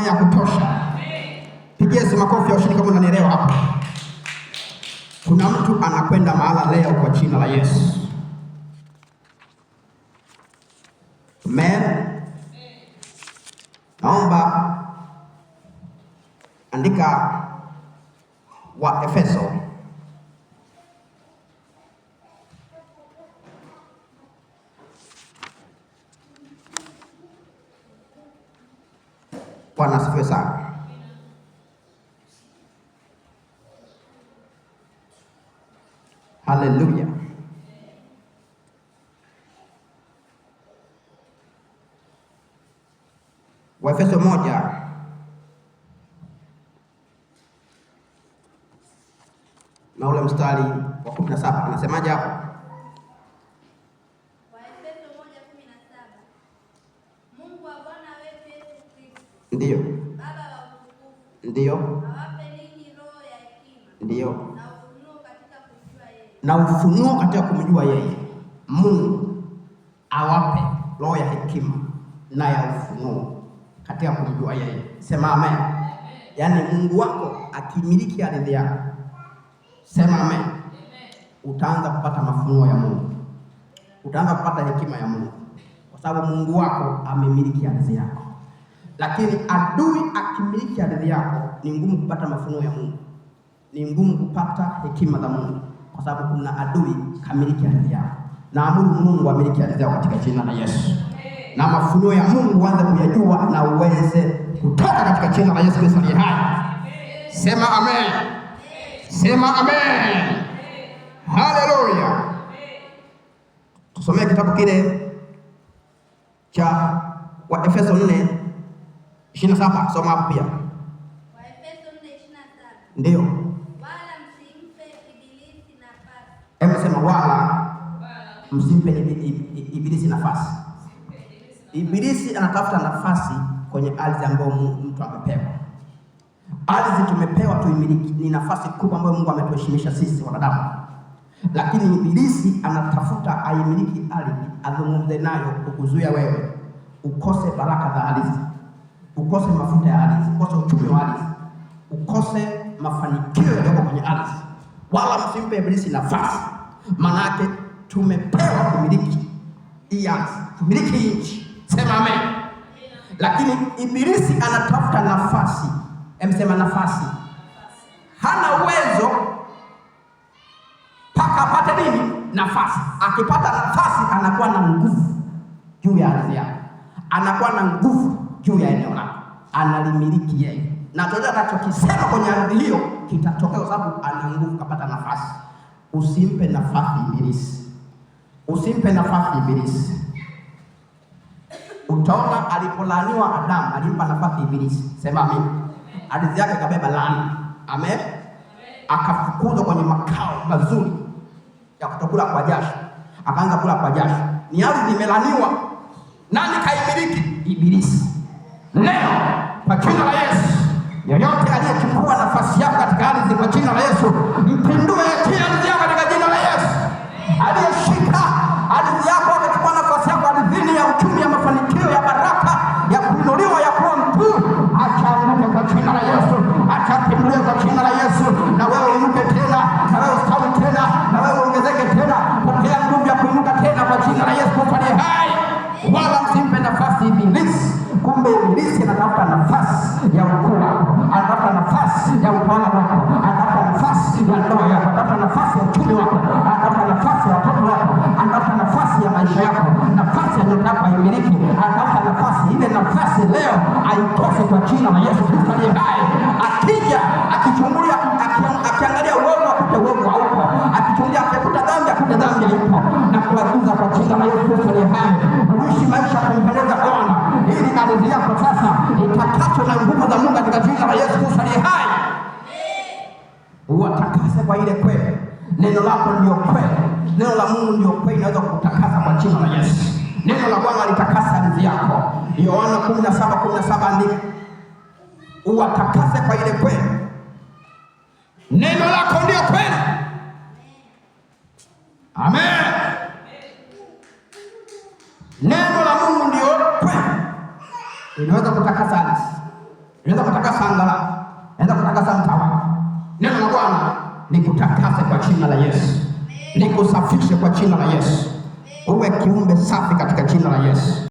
ya kutosha. Pigia Yesu makofi ya ushindi kama unanielewa hapa. Kuna mtu anakwenda mahala leo kwa jina la Yesu. Amen. Naomba andika wa Efeso Bwana asifiwe sana. Haleluya. Waefeso 1 na ule mstari wa 17 anasemaje hapo? Waefeso 1:17. Mungu wa Bwana wetu Yesu Kristo. Ndiyo. Baba wa utukufu. Ndiyo. Awape ninyi roho ya hekima. Ndiyo. Na ufunuo katika kumjua yeye. Na ufunuo katika kumjua yeye. Mungu awape roho ya hekima na ya ufunuo katika kumjua yeye. Sema amen. Yaani Mungu wako akimiliki ardhi yako. Sema amen. Utaanza kupata mafunuo ya Mungu. Utaanza kupata hekima ya Mungu. Kwa sababu Mungu wako amemiliki ardhi yako. Lakini adui akimiliki ardhi yako ni ngumu kupata mafunuo ya Mungu. Ni ngumu kupata hekima za Mungu. Kwa sababu kuna adui kamiliki ardhi yako. Naamuru Mungu amiliki ardhi yako katika jina la Yesu. Na mafunuo ya Mungu uanze kuyajua na uweze kutoka katika jina la Yesu Kristo aliye hai. Sema amen. Sema amen. Haleluya. Tusomee kitabu kile cha Waefeso 4:27. Soma hapo pia. Waefeso 4:27. Ndio. Wala msimpe ibilisi nafasi. Hebu sema wala msimpe ibilisi nafasi. Ibilisi anatafuta nafasi kwenye ardhi ambayo mtu amepewa. Ardhi tumepewa tuimiliki, ni nafasi kubwa ambayo Mungu ametuheshimisha sisi wanadamu. Lakini ibilisi anatafuta aimiliki ardhi, azungumze nayo kukuzuia wewe ukose baraka za ardhi, ukose mafuta ya ardhi, ukose uchumi wa ardhi, ukose mafanikio yaliyo kwenye ardhi. Wala msimpe ibilisi nafasi. Maana yake tumepewa kumiliki hii ardhi, kumiliki nchi. Sema amen. Lakini ibilisi anatafuta nafasi. Emsema nafasi. Hana uwezo paka apate nini? Nafasi. Akipata nafasi anakuwa na nguvu juu ya ardhi yako. Anakuwa na nguvu juu ya eneo lako. Analimiliki yeye. Na chochote atakachokisema kwenye ardhi hiyo kitatokea kwa sababu ana nguvu kapata nafasi. Usimpe nafasi ibilisi. Usimpe nafasi ibilisi. Utaona alipolaaniwa Adamu alimpa nafasi ibilisi. Sema amen. Ardhi yake kabeba laana. Amen. Akafukuzwa kwenye makao mazuri ya kutokula kwa jasho. Akaanza kula kwa jasho. Ni ardhi imelaniwa. Nani kaimiliki? Ibilisi. Leo kwa jina la Yesu, yeyote aliyechukua nafasi yako katika ardhi kwa jina la Yesu, mpindue ardhi yako katika jina la Yesu. Aliyeshika ardhi yako akachukua nafasi yako ardhini ya uchumi, ya mafanikio, ya baraka, ya kuinuliwa, ya kuwa mkuu, acha kwa jina la Yesu. Acha pinduliwe kwa jina la Yesu. Na wewe uinuke tena, na wewe ustawi tena, na wewe ongezeke tena. Pokea nguvu ya kuinuka tena kwa jina la Yesu aliye hai. Wala msimpe nafasi ibilisi. Kumbe ibilisi anatafuta nafasi ya ukuu wako, anatafuta nafasi ya utawala wako, anatafuta nafasi ya ndoa yako, anatafuta nafasi ya uchumi wako, anatafuta nafasi ya watoto wako, anatafuta nafasi ya maisha yako, nafasi ya nyota yako imiliki, anatafuta nafasi ile. Nafasi leo aitose kwa jina la Yesu Kristo aliye hai. Akija akichungulia, akiangalia uovu akute uovu haupo, akichungulia akikuta dhambi akute dhambi haipo, na kuagiza kwa jina la Yesu Kristo aliye hai uishi maisha kumpendeza Bwana, ili ardhi yako sasa itakatwe na nguvu za Mungu katika jina la Yesu Kristo aliye hai. Uwatakase kwa ile kweli. Neno lako ndio kweli. Neno la Mungu ndio kweli, inaweza kukutakasa kwa jina la Yesu. Neno la Bwana litakasa ardhi yako. Yohana 17:17 andika. Uwatakase kwa ile kweli. Neno lako ndio kweli. Amen. Neno la Mungu ndio kweli. Inaweza kutakasa ardhi. Unaweza kutakasa anga lako, unaweza kutakasa mtaa wako. Neno la Bwana likutakase kwa jina la Yesu, likusafishe kwa jina la Yesu, uwe kiumbe safi katika jina la Yesu.